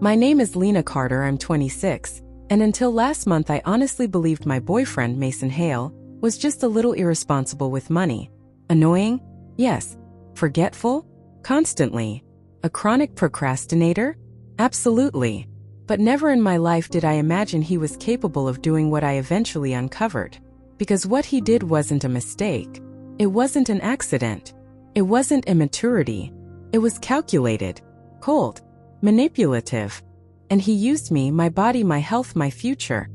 My name is Lena Carter, I'm 26, and until last month I honestly believed my boyfriend, Mason Hale, was just a little irresponsible with money. Annoying? Yes. Forgetful? Constantly. A chronic procrastinator? Absolutely. But never in my life did I imagine he was capable of doing what I eventually uncovered. Because what he did wasn't a mistake. It wasn't an accident. It wasn't immaturity. It was calculated, cold, manipulative. And he used me, my body, my health, my future,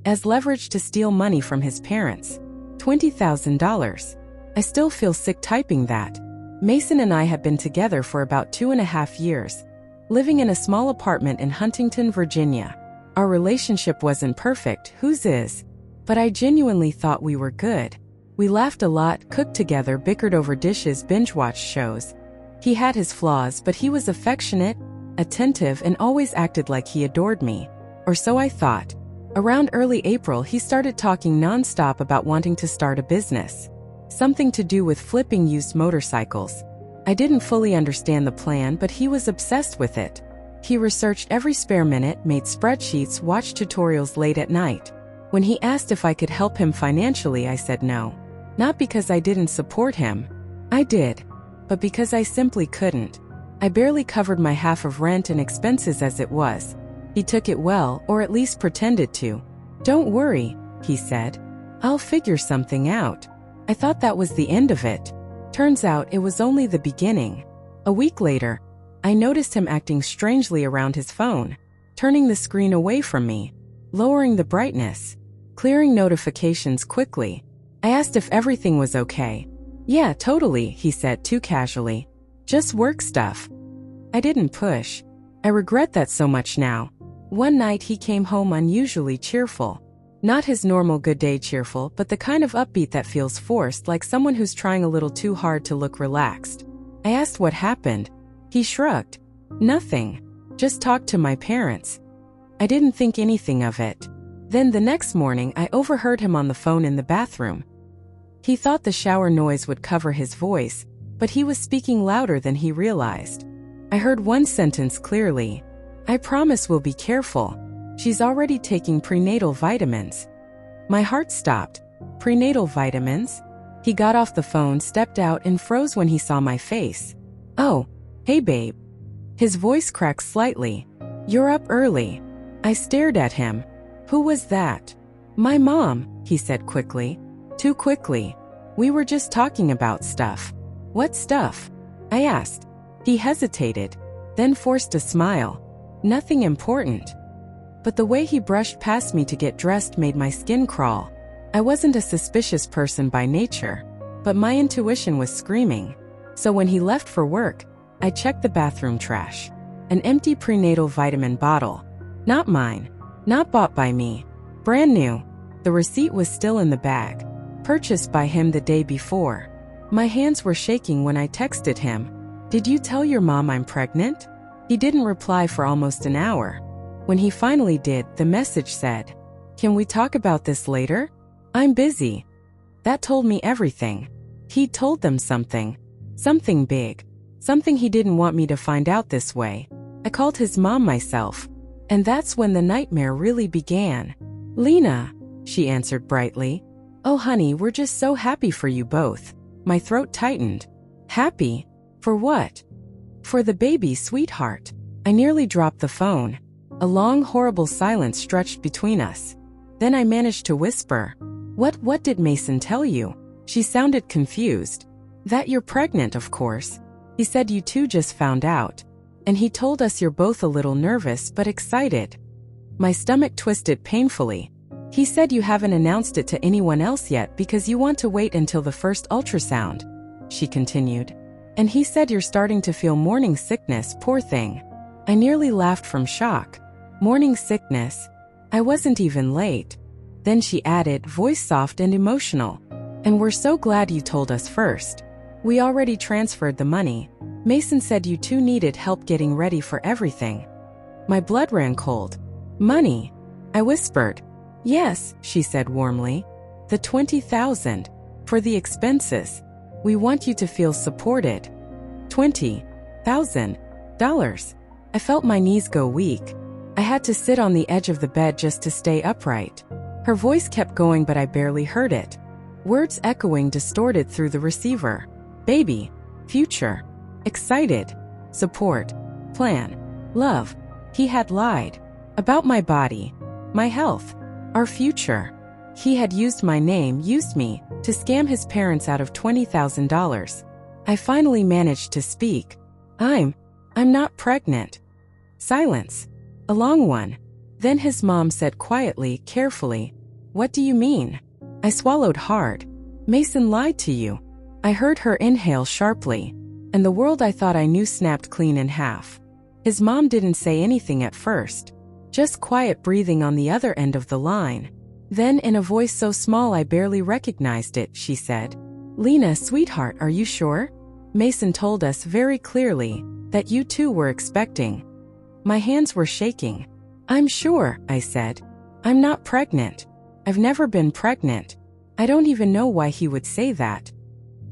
as leverage to steal money from his parents. $20,000. I still feel sick typing that. Mason and I have been together for about 2.5 years, living in a small apartment in Huntington, Virginia. Our relationship wasn't perfect, whose is? But I genuinely thought we were good. We laughed a lot, cooked together, bickered over dishes, binge-watched shows. He had his flaws, but he was affectionate, attentive, and always acted like he adored me. Or so I thought. Around early April, he started talking non-stop about wanting to start a business. Something to do with flipping used motorcycles. I didn't fully understand the plan, but he was obsessed with it. He researched every spare minute, made spreadsheets, watched tutorials late at night. When he asked if I could help him financially, I said no. Not because I didn't support him. I did. But because I simply couldn't. I barely covered my half of rent and expenses as it was. He took it well, or at least pretended to. "Don't worry," he said. "I'll figure something out." I thought that was the end of it. Turns out it was only the beginning. A week later, I noticed him acting strangely around his phone, turning the screen away from me, lowering the brightness, clearing notifications quickly. I asked if everything was okay. "Yeah, totally," he said too casually. "Just work stuff." I didn't push. I regret that so much now. One night he came home unusually cheerful. Not his normal good day cheerful, but the kind of upbeat that feels forced, like someone who's trying a little too hard to look relaxed. I asked what happened. He shrugged. "Nothing. Just talked to my parents." I didn't think anything of it. Then the next morning I overheard him on the phone in the bathroom. He thought the shower noise would cover his voice, but he was speaking louder than he realized. I heard one sentence clearly. "I promise we'll be careful. She's already taking prenatal vitamins." My heart stopped. Prenatal vitamins? He got off the phone, stepped out, and froze when he saw my face. "Oh, hey babe." His voice cracked slightly. "You're up early." I stared at him. "Who was that?" "My mom," he said quickly. Too quickly. "We were just talking about stuff." "What stuff?" I asked. He hesitated, then forced a smile. "Nothing important." But the way he brushed past me to get dressed made my skin crawl. I wasn't a suspicious person by nature, but my intuition was screaming. So when he left for work, I checked the bathroom trash. An empty prenatal vitamin bottle. Not mine. Not bought by me. Brand new. The receipt was still in the bag. Purchased by him the day before. My hands were shaking when I texted him. "Did you tell your mom I'm pregnant?" He didn't reply for almost an hour. When he finally did, the message said, "Can we talk about this later? I'm busy." That told me everything. He'd told them something. Something big. Something he didn't want me to find out this way. I called his mom myself. And that's when the nightmare really began. "Lena," she answered brightly. "Oh honey, we're just so happy for you both." My throat tightened. Happy? For what? For the baby, sweetheart. I nearly dropped the phone. A long, horrible silence stretched between us. Then I managed to whisper, What did Mason tell you?" She sounded confused. "That you're pregnant, of course. He said you two just found out. And he told us you're both a little nervous but excited." My stomach twisted painfully. "He said you haven't announced it to anyone else yet because you want to wait until the first ultrasound," she continued. "And he said you're starting to feel morning sickness, poor thing." I nearly laughed from shock. Morning sickness? I wasn't even late. Then she added, voice soft and emotional, "And we're so glad you told us first. We already transferred the money. Mason said you two needed help getting ready for everything." My blood ran cold. "Money?" I whispered. "Yes," she said warmly. "The 20,000. For the expenses. We want you to feel supported." $20,000. I felt my knees go weak. I had to sit on the edge of the bed just to stay upright. Her voice kept going, but I barely heard it. Words echoing distorted through the receiver. Baby. Future. Excited. Support. Plan. Love. He had lied. About my body. My health. Our future. He had used my name, used me, to scam his parents out of $20,000. I finally managed to speak. I'm not pregnant. Silence. A long one. Then his mom said quietly, carefully, "What do you mean?" I swallowed hard. "Mason lied to you." I heard her inhale sharply, and the world I thought I knew snapped clean in half. His mom didn't say anything at first, just quiet breathing on the other end of the line. Then, in a voice so small I barely recognized it, she said, "Lena, sweetheart, are you sure? Mason told us very clearly that you two were expecting." My hands were shaking. "I'm sure," I said. "I'm not pregnant. I've never been pregnant." I don't even know why he would say that.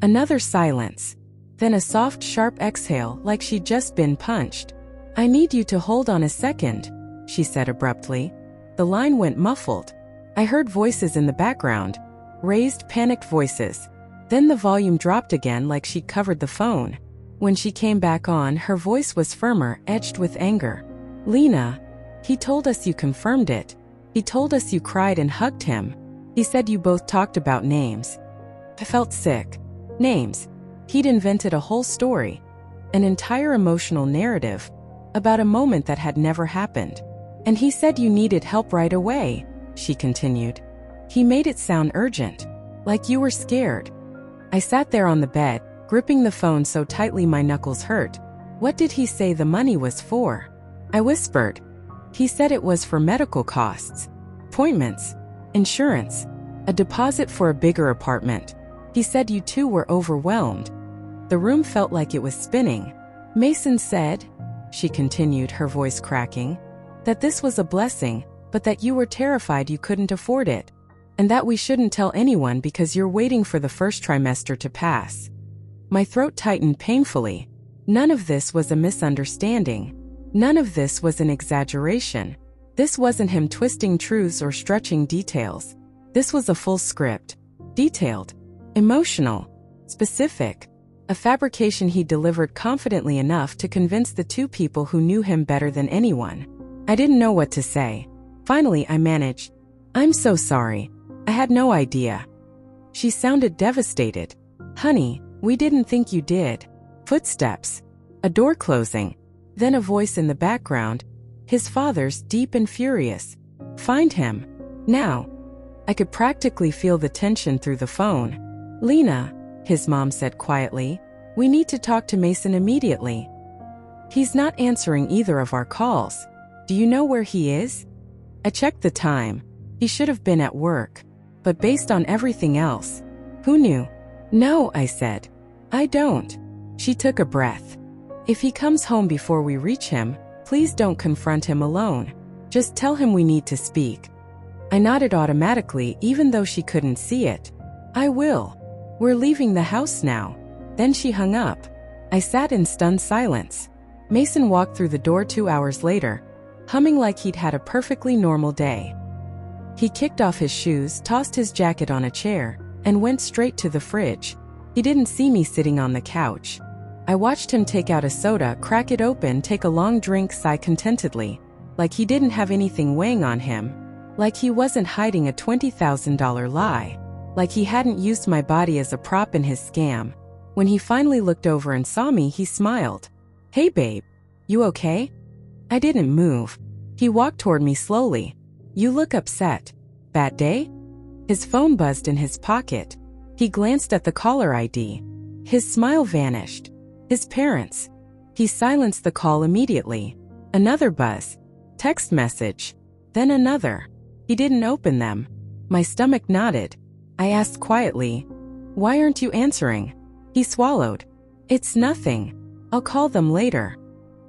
Another silence. Then a soft, sharp exhale like she'd just been punched. "I need you to hold on a second," she said abruptly. The line went muffled. I heard voices in the background, raised, panicked voices. Then the volume dropped again like she'd covered the phone. When she came back on, her voice was firmer, edged with anger. "Lena, he told us you confirmed it. He told us you cried and hugged him. He said you both talked about names." I felt sick. Names. He'd invented a whole story, an entire emotional narrative, about a moment that had never happened. "And he said you needed help right away," she continued. "He made it sound urgent, like you were scared." I sat there on the bed, gripping the phone so tightly my knuckles hurt. "What did he say the money was for?" I whispered. "He said it was for medical costs, appointments, insurance, a deposit for a bigger apartment. He said you two were overwhelmed." The room felt like it was spinning. "Mason said," she continued, her voice cracking, "that this was a blessing, but that you were terrified you couldn't afford it. And that we shouldn't tell anyone because you're waiting for the first trimester to pass." My throat tightened painfully. None of this was a misunderstanding. None of this was an exaggeration. This wasn't him twisting truths or stretching details. This was a full script. Detailed. Emotional. Specific. A fabrication he delivered confidently enough to convince the two people who knew him better than anyone. I didn't know what to say. Finally, I managed, "I'm so sorry. I had no idea." She sounded devastated. "Honey, we didn't think you did." Footsteps. A door closing. Then a voice in the background. His father's, deep and furious. "Find him. Now." I could practically feel the tension through the phone. "Lena," his mom said quietly, "we need to talk to Mason immediately. He's not answering either of our calls. Do you know where he is?" I checked the time. He should have been at work. But based on everything else, who knew? "No," I said. "I don't." She took a breath. "If he comes home before we reach him, please don't confront him alone. Just tell him we need to speak." I nodded automatically, even though she couldn't see it. "I will. We're leaving the house now." Then she hung up. I sat in stunned silence. Mason walked through the door 2 hours later, humming like he'd had a perfectly normal day. He kicked off his shoes, tossed his jacket on a chair, and went straight to the fridge. He didn't see me sitting on the couch. I watched him take out a soda, crack it open, take a long drink, sigh contentedly, like he didn't have anything weighing on him, like he wasn't hiding a $20,000 lie, like he hadn't used my body as a prop in his scam. When he finally looked over and saw me, he smiled. "Hey babe, you okay?" I didn't move. He walked toward me slowly. "You look upset. Bad day?" His phone buzzed in his pocket. He glanced at the caller ID. His smile vanished. His parents. He silenced the call immediately. Another buzz. Text message. Then another. He didn't open them. My stomach knotted. I asked quietly, "Why aren't you answering?" He swallowed. "It's nothing. I'll call them later."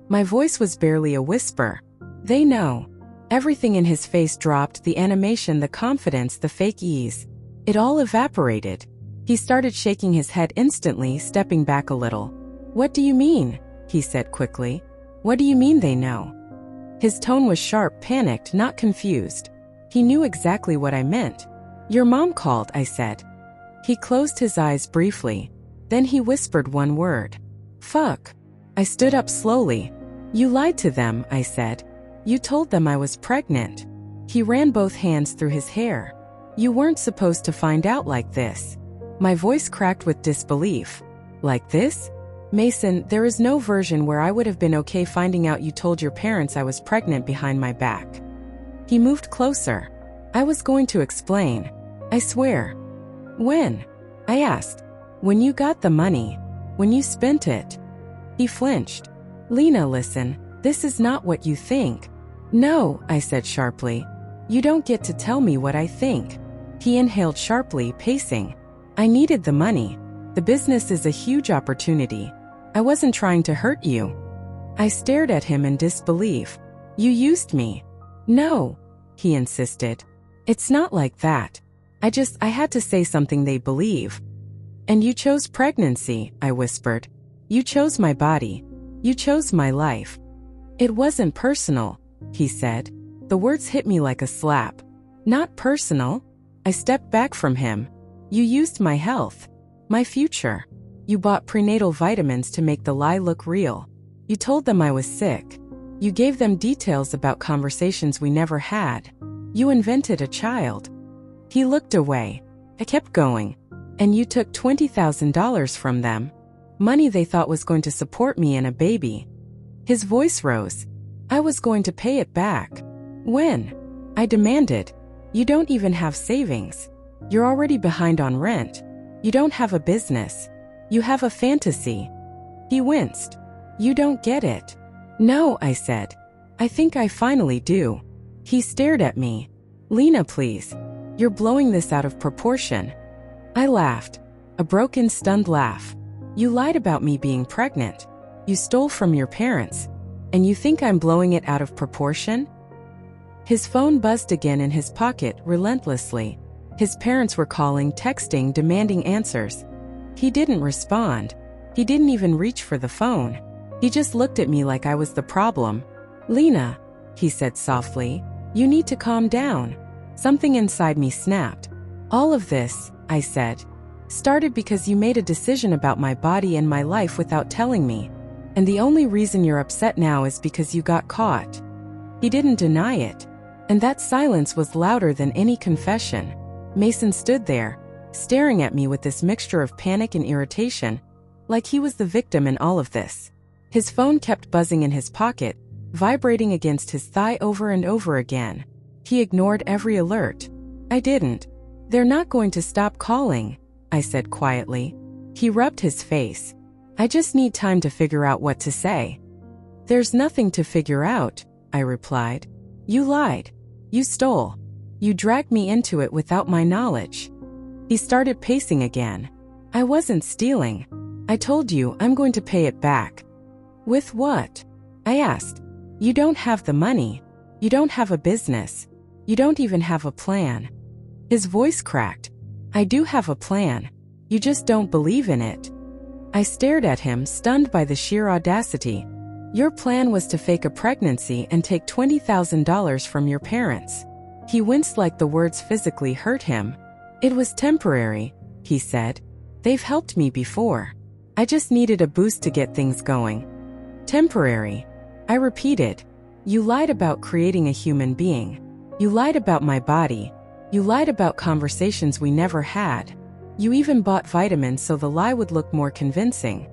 My voice was barely a whisper. "They know." Everything in his face dropped, the animation, the confidence, the fake ease. It all evaporated. He started shaking his head instantly, stepping back a little. "What do you mean?" he said quickly. What do you mean they know? His tone was sharp, panicked, not confused. He knew exactly what I meant. Your mom called, I said. He closed his eyes briefly. Then he whispered one word. Fuck. I stood up slowly. You lied to them, I said. You told them I was pregnant. He ran both hands through his hair. You weren't supposed to find out like this. My voice cracked with disbelief. Like this? Mason, there is no version where I would have been okay finding out you told your parents I was pregnant behind my back. He moved closer. I was going to explain. I swear. When? I asked. When you got the money. When you spent it. He flinched. Lena, listen, this is not what you think. No, I said sharply. You don't get to tell me what I think. He inhaled sharply, pacing. I needed the money. The business is a huge opportunity. I wasn't trying to hurt you. I stared at him in disbelief. You used me. No, he insisted. It's not like that. I had to say something they believe. And you chose pregnancy, I whispered. You chose my body. You chose my life. It wasn't personal, he said. The words hit me like a slap. Not personal. I stepped back from him. You used my health. My future. You bought prenatal vitamins to make the lie look real. You told them I was sick. You gave them details about conversations we never had. You invented a child. He looked away. I kept going. And you took $20,000 from them. Money they thought was going to support me and a baby. His voice rose. I was going to pay it back. When? I demanded. You don't even have savings. You're already behind on rent. You don't have a business. You have a fantasy. He winced. You don't get it. No, I said. I think I finally do. He stared at me. Lena, please. You're blowing this out of proportion. I laughed. A broken, stunned laugh. You lied about me being pregnant. You stole from your parents. And you think I'm blowing it out of proportion? His phone buzzed again in his pocket, relentlessly. His parents were calling, texting, demanding answers. He didn't respond. He didn't even reach for the phone. He just looked at me like I was the problem. Lena, he said softly, you need to calm down. Something inside me snapped. All of this, I said, started because you made a decision about my body and my life without telling me. And the only reason you're upset now is because you got caught. He didn't deny it. And that silence was louder than any confession. Mason stood there, staring at me with this mixture of panic and irritation, like he was the victim in all of this. His phone kept buzzing in his pocket, vibrating against his thigh over and over again. He ignored every alert. I didn't. They're not going to stop calling, I said quietly. He rubbed his face. I just need time to figure out what to say. There's nothing to figure out, I replied. You lied. You stole. You dragged me into it without my knowledge. He started pacing again. I wasn't stealing. I told you I'm going to pay it back. With what? I asked. You don't have the money. You don't have a business. You don't even have a plan. His voice cracked. I do have a plan. You just don't believe in it. I stared at him, stunned by the sheer audacity. Your plan was to fake a pregnancy and take $20,000 from your parents. He winced like the words physically hurt him. It was temporary, he said. They've helped me before. I just needed a boost to get things going. Temporary. I repeated. You lied about creating a human being. You lied about my body. You lied about conversations we never had. You even bought vitamins so the lie would look more convincing.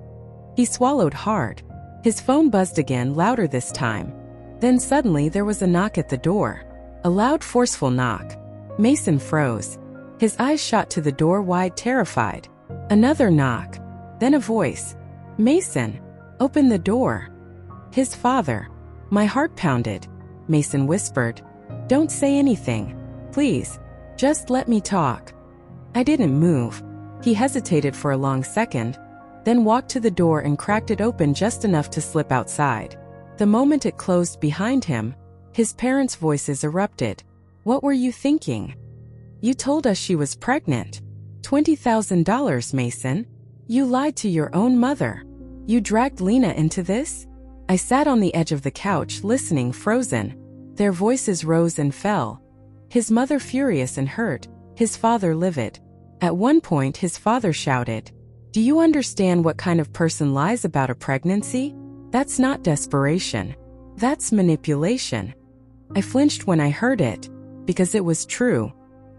He swallowed hard. His phone buzzed again, louder this time. Then suddenly there was a knock at the door. A loud, forceful knock. Mason froze. His eyes shot to the door wide, terrified. Another knock. Then a voice. Mason, open the door. His father. My heart pounded. Mason whispered. Don't say anything. Please. Just let me talk. I didn't move. He hesitated for a long second, then walked to the door and cracked it open just enough to slip outside. The moment it closed behind him, his parents' voices erupted. What were you thinking? You told us she was pregnant. $20,000, Mason. You lied to your own mother. You dragged Lena into this? I sat on the edge of the couch, listening, frozen. Their voices rose and fell. His mother furious and hurt, his father livid. At one point, his father shouted, "Do you understand what kind of person lies about a pregnancy? That's not desperation. That's manipulation." I flinched when I heard it, because it was true.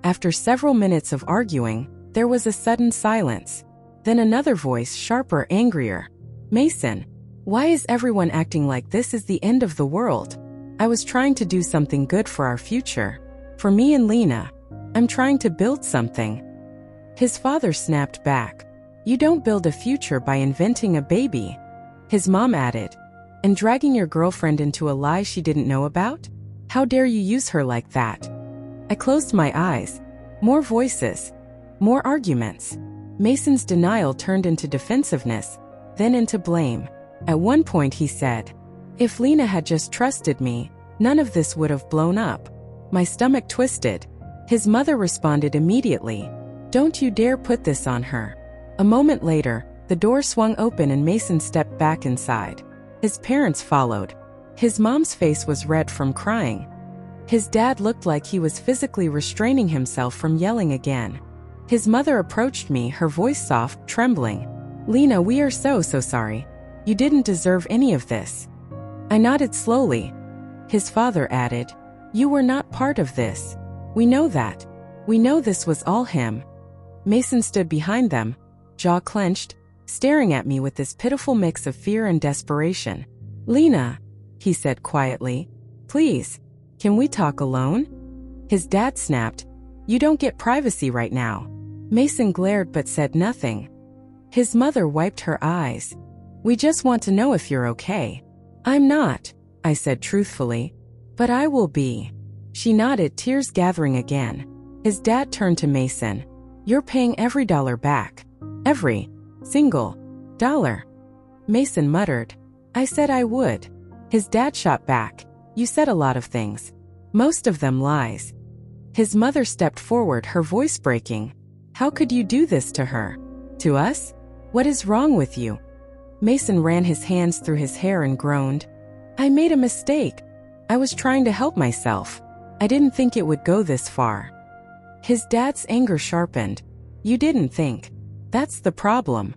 After several minutes of arguing, there was a sudden silence. Then another voice, sharper, angrier. "Mason, why is everyone acting like this is the end of the world? I was trying to do something good for our future. For me and Lena. I'm trying to build something." His father snapped back. "You don't build a future by inventing a baby." His mom added, "And dragging your girlfriend into a lie she didn't know about? How dare you use her like that?" I closed my eyes. More voices. More arguments. Mason's denial turned into defensiveness, then into blame. At one point he said, "If Lena had just trusted me, none of this would have blown up." My stomach twisted. His mother responded immediately, "Don't you dare put this on her." A moment later, the door swung open and Mason stepped back inside. His parents followed. His mom's face was red from crying. His dad looked like he was physically restraining himself from yelling again. His mother approached me, her voice soft, trembling. "Lena, we are so sorry. You didn't deserve any of this." I nodded slowly. His father added, "You were not part of this. We know that. We know this was all him." Mason stood behind them, jaw clenched, staring at me with this pitiful mix of fear and desperation. "Lena," he said quietly, "please, can we talk alone?" His dad snapped, "You don't get privacy right now." Mason glared but said nothing. His mother wiped her eyes. "We just want to know if you're okay." "I'm not," I said truthfully. "But I will be." She nodded, tears gathering again. His dad turned to Mason. "You're paying every dollar back. Every single dollar." Mason muttered, "I said I would." His dad shot back, "You said a lot of things. Most of them lies." His mother stepped forward, her voice breaking. "How could you do this to her? To us? What is wrong with you?" Mason ran his hands through his hair and groaned. "I made a mistake. I was trying to help myself. I didn't think it would go this far." His dad's anger sharpened. "You didn't think. That's the problem."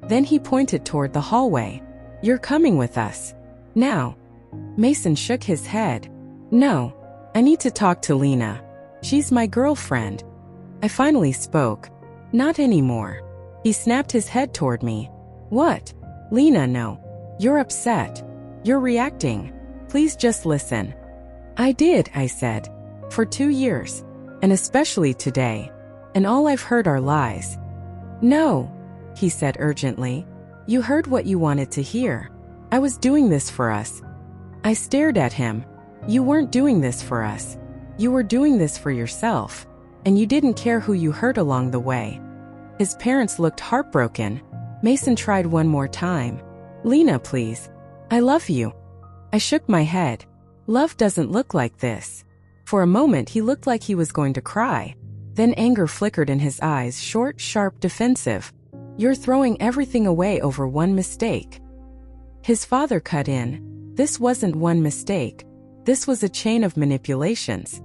Then he pointed toward the hallway. "You're coming with us. Now." Mason shook his head. "No. I need to talk to Lena. She's my girlfriend." I finally spoke. "Not anymore." He snapped his head toward me. "What?" "Lena, no. You're upset. You're reacting. Please just listen." "I did," I said. "For 2 years. And especially today. And all I've heard are lies." "No," he said urgently. "You heard what you wanted to hear. I was doing this for us." I stared at him. "You weren't doing this for us. You were doing this for yourself. And you didn't care who you hurt along the way." His parents looked heartbroken. Mason tried one more time. "Lena, please. I love you." I shook my head. "Love doesn't look like this." For a moment he looked like he was going to cry. Then anger flickered in his eyes, short, sharp, defensive. "You're throwing everything away over one mistake." His father cut in. "This wasn't one mistake. This was a chain of manipulations."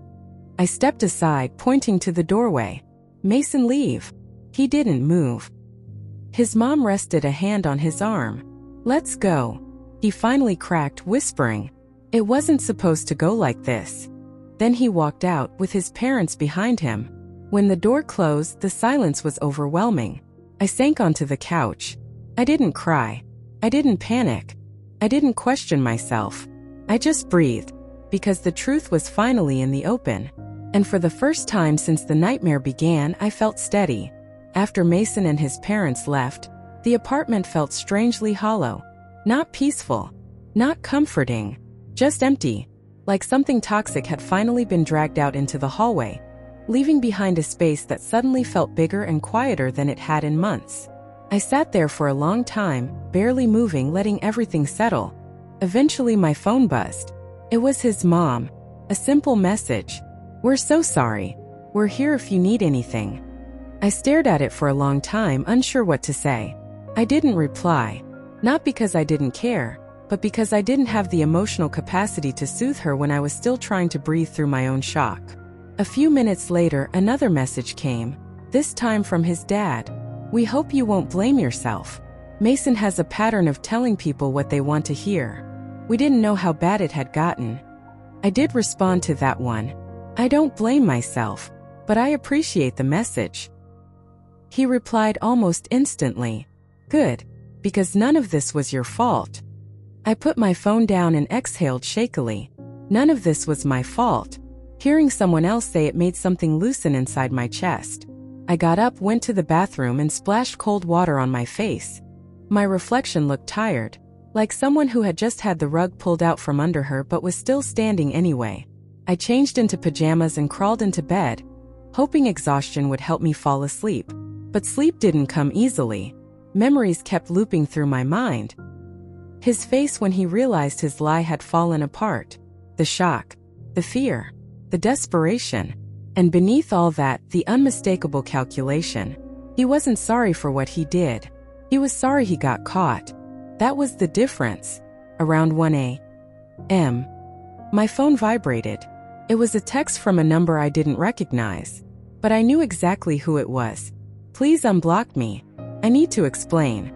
I stepped aside, pointing to the doorway. "Mason, leave." He didn't move. His mom rested a hand on his arm. "Let's go." He finally cracked, whispering, "It wasn't supposed to go like this." Then he walked out, with his parents behind him. When the door closed, the silence was overwhelming. I sank onto the couch. I didn't cry. I didn't panic. I didn't question myself. I just breathed, because the truth was finally in the open. And for the first time since the nightmare began, I felt steady. After Mason and his parents left, the apartment felt strangely hollow. Not peaceful. Not comforting. Just empty. Like something toxic had finally been dragged out into the hallway, leaving behind a space that suddenly felt bigger and quieter than it had in months. I sat there for a long time, barely moving, letting everything settle. Eventually my phone buzzed. It was his mom. A simple message. "We're so sorry. We're here if you need anything." I stared at it for a long time, unsure what to say. I didn't reply. Not because I didn't care, but because I didn't have the emotional capacity to soothe her when I was still trying to breathe through my own shock. A few minutes later, another message came, this time from his dad. We hope you won't blame yourself. Mason has a pattern of telling people what they want to hear. We didn't know how bad it had gotten. I did respond to that one. I don't blame myself, but I appreciate the message. He replied almost instantly. Good, because none of this was your fault. I put my phone down and exhaled shakily. None of this was my fault. Hearing someone else say it made something loosen inside my chest. I got up, went to the bathroom, and splashed cold water on my face. My reflection looked tired, like someone who had just had the rug pulled out from under her but was still standing anyway. I changed into pajamas and crawled into bed, hoping exhaustion would help me fall asleep. But sleep didn't come easily. Memories kept looping through my mind. His face when he realized his lie had fallen apart. The shock, the fear, the desperation. And beneath all that, the unmistakable calculation. He wasn't sorry for what he did. He was sorry he got caught. That was the difference. Around 1 a.m., my phone vibrated. It was a text from a number I didn't recognize, but I knew exactly who it was. Please unblock me. I need to explain.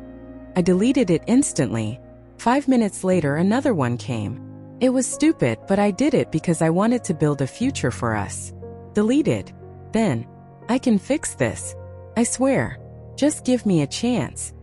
I deleted it instantly. 5 minutes later, another one came. It was stupid, but I did it because I wanted to build a future for us. Deleted. Then, I can fix this. I swear. Just give me a chance.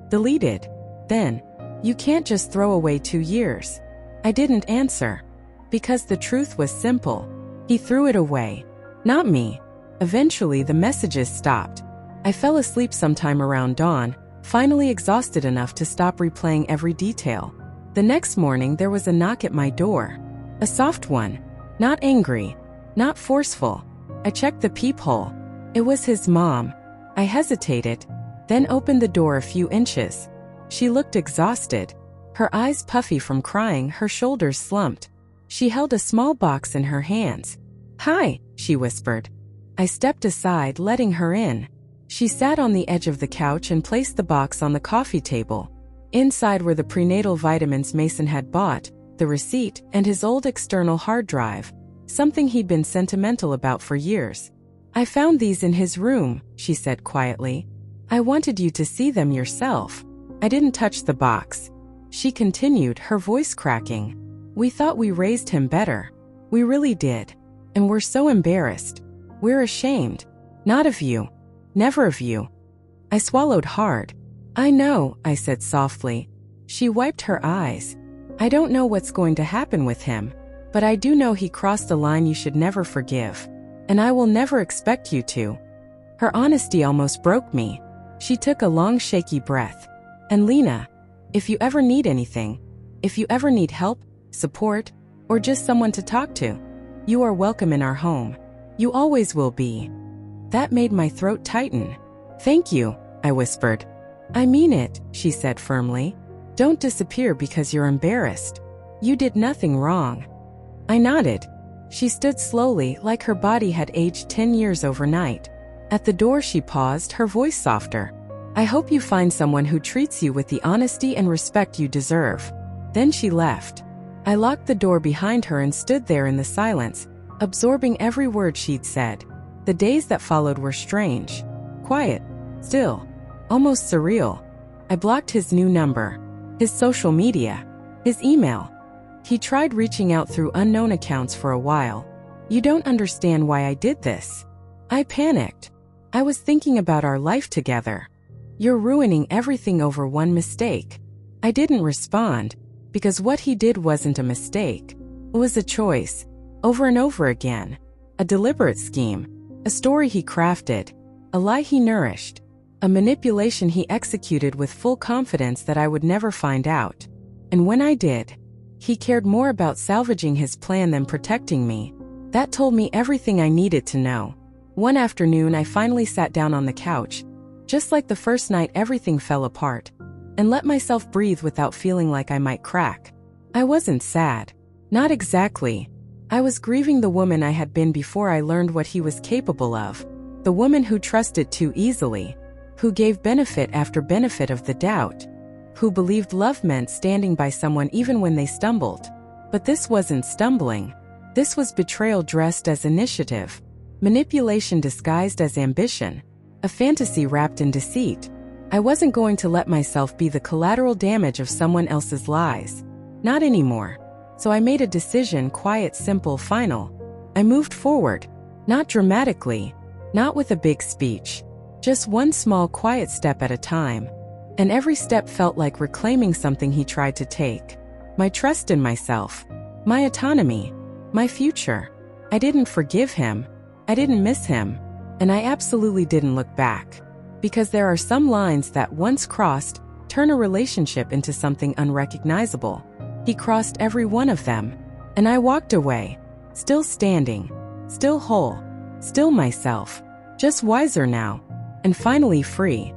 Deleted. Then, you can't just throw away 2 years. I didn't answer. Because the truth was simple. He threw it away. Not me. Eventually, the messages stopped. I fell asleep sometime around dawn, finally exhausted enough to stop replaying every detail. The next morning, there was a knock at my door. A soft one. Not angry. Not forceful. I checked the peephole. It was his mom. I hesitated, then opened the door a few inches. She looked exhausted. Her eyes puffy from crying, her shoulders slumped. She held a small box in her hands. "Hi," she whispered. I stepped aside, letting her in. She sat on the edge of the couch and placed the box on the coffee table. Inside were the prenatal vitamins Mason had bought, the receipt, and his old external hard drive. Something he'd been sentimental about for years. "I found these in his room," she said quietly. "I wanted you to see them yourself." I didn't touch the box. She continued, her voice cracking. "We thought we raised him better. We really did. And we're so embarrassed. We're ashamed. Not of you. Never of you." I swallowed hard. "I know," I said softly. She wiped her eyes. "I don't know what's going to happen with him. But I do know he crossed a line you should never forgive. And I will never expect you to." Her honesty almost broke me. She took a long, shaky breath. "And Lena, if you ever need anything, if you ever need help, support, or just someone to talk to, you are welcome in our home. You always will be." That made my throat tighten. "Thank you," I whispered. "I mean it," she said firmly. "Don't disappear because you're embarrassed. You did nothing wrong." I nodded. She stood slowly, like her body had aged 10 years overnight. At the door she paused, her voice softer. "I hope you find someone who treats you with the honesty and respect you deserve." Then she left. I locked the door behind her and stood there in the silence, absorbing every word she'd said. The days that followed were strange. Quiet. Still. Almost surreal. I blocked his new number. His social media. His email. He tried reaching out through unknown accounts for a while. "You don't understand why I did this." I panicked. "I was thinking about our life together. You're ruining everything over one mistake." I didn't respond, because what he did wasn't a mistake. It was a choice, over and over again. A deliberate scheme. A story he crafted. A lie he nourished. A manipulation he executed with full confidence that I would never find out. And when I did, he cared more about salvaging his plan than protecting me. That told me everything I needed to know. One afternoon, I finally sat down on the couch. Just like the first night, everything fell apart, and let myself breathe without feeling like I might crack. I wasn't sad. Not exactly. I was grieving the woman I had been before I learned what he was capable of. The woman who trusted too easily. Who gave benefit after benefit of the doubt. who believed love meant standing by someone even when they stumbled. But this wasn't stumbling. This was betrayal dressed as initiative, manipulation disguised as ambition, a fantasy wrapped in deceit. I wasn't going to let myself be the collateral damage of someone else's lies. Not anymore. So I made a decision, quiet, simple, final. I moved forward. Not dramatically, not with a big speech. Just one small, quiet step at a time. And every step felt like reclaiming something he tried to take. My trust in myself. My autonomy. My future. I didn't forgive him. I didn't miss him. And I absolutely didn't look back. Because there are some lines that, once crossed, turn a relationship into something unrecognizable. He crossed every one of them. And I walked away. Still standing. Still whole. Still myself. Just wiser now. And finally free.